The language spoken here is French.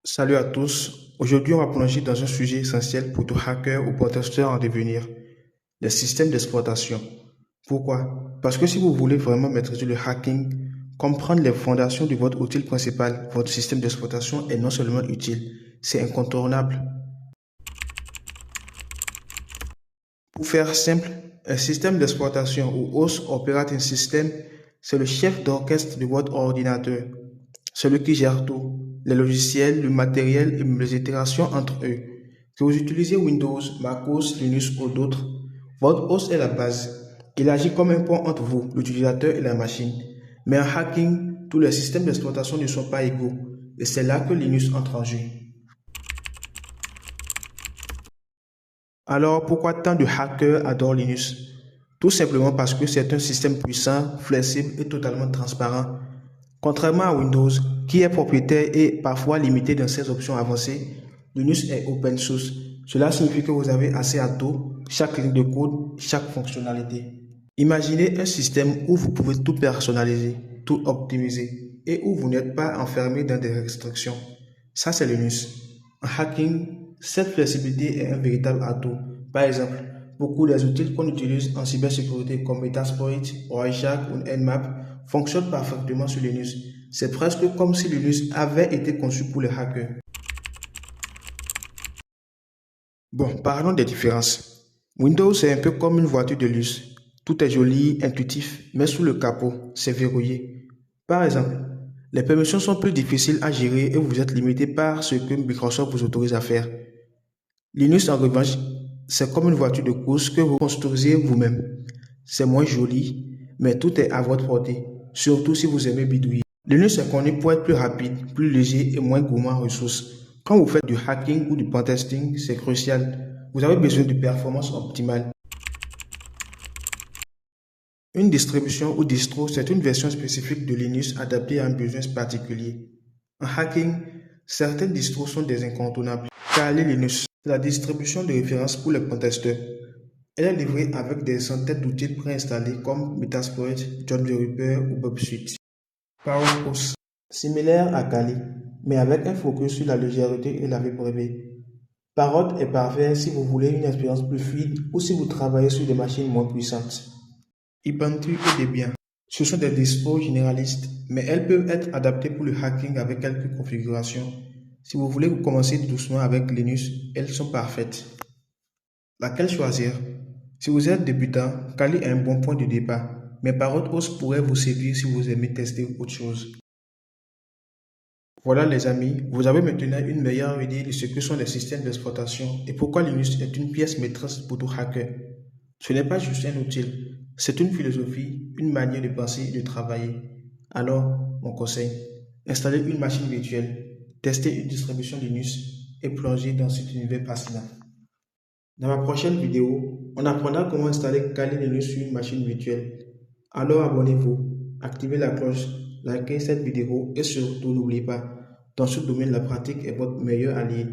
Salut à tous. Aujourd'hui, on va plonger dans un sujet essentiel pour tout hacker ou protesteur en devenir, les systèmes d'exploitation. Pourquoi? Parce que si vous voulez vraiment maîtriser le hacking, comprendre les fondations de votre outil principal, votre système d'exploitation est non seulement utile, c'est incontournable. Pour faire simple, un système d'exploitation ou host operating system, c'est le chef d'orchestre de votre ordinateur, celui qui gère tout, les logiciels, le matériel et même les itérations entre eux. Que vous utilisez Windows, MacOS, Linux ou d'autres, votre host est la base. Il agit comme un pont entre vous, l'utilisateur et la machine. Mais en hacking, tous les systèmes d'exploitation ne sont pas égaux. Et c'est là que Linux entre en jeu. Alors, pourquoi tant de hackers adorent Linux? Tout simplement parce que c'est un système puissant, flexible et totalement transparent. Contrairement à Windows, qui est propriétaire et parfois limité dans ses options avancées, Linux est open source. Cela signifie que vous avez accès à tout, chaque ligne de code, chaque fonctionnalité. Imaginez un système où vous pouvez tout personnaliser, tout optimiser et où vous n'êtes pas enfermé dans des restrictions. Ça, c'est Linux. En hacking, cette flexibilité est un véritable atout. Par exemple, beaucoup des outils qu'on utilise en cybersécurité comme Metasploit, Wireshark ou Nmap fonctionnent parfaitement sur Linux. C'est presque comme si Linux avait été conçu pour les hackers. Bon, parlons des différences. Windows est un peu comme une voiture de luxe. Tout est joli, intuitif, mais sous le capot, c'est verrouillé. Par exemple, les permissions sont plus difficiles à gérer et vous êtes limité par ce que Microsoft vous autorise à faire. Linux, en revanche, c'est comme une voiture de course que vous construisez vous-même. C'est moins joli, mais tout est à votre portée, surtout si vous aimez bidouiller. Linux est connu pour être plus rapide, plus léger et moins gourmand en ressources. Quand vous faites du hacking ou du pentesting, c'est crucial. Vous avez besoin de performance optimale. Une distribution ou distro, c'est une version spécifique de Linux adaptée à un besoin particulier. En hacking, certaines distros sont des incontournables. Kali Linux, c'est la distribution de référence pour les pentesters. Elle est livrée avec des centaines d'outils préinstallés comme Metasploit, John the Ripper ou Bob Suite. PowerOS, similaire à Kali, mais avec un focus sur la légèreté et la vie privée. Parrot est parfait si vous voulez une expérience plus fluide ou si vous travaillez sur des machines moins puissantes. Ubuntu et Debian. Ce sont des dispos généralistes, mais elles peuvent être adaptées pour le hacking avec quelques configurations. Si vous voulez commencer doucement avec Linux, elles sont parfaites. Laquelle choisir? Si vous êtes débutant, Kali est un bon point de départ, mais ParrotOS pourrait vous séduire si vous aimez tester autre chose. Voilà les amis, vous avez maintenant une meilleure idée de ce que sont les systèmes d'exploitation et pourquoi Linux est une pièce maîtresse pour tout hacker. Ce n'est pas juste un outil, c'est une philosophie, une manière de penser et de travailler. Alors, mon conseil, installez une machine virtuelle, testez une distribution Linux et plongez dans cet univers fascinant. Dans ma prochaine vidéo, on apprendra comment installer Kali Linux sur une machine virtuelle. Alors abonnez-vous, activez la cloche, likez cette vidéo et surtout n'oubliez pas, dans ce domaine la pratique est votre meilleur allié.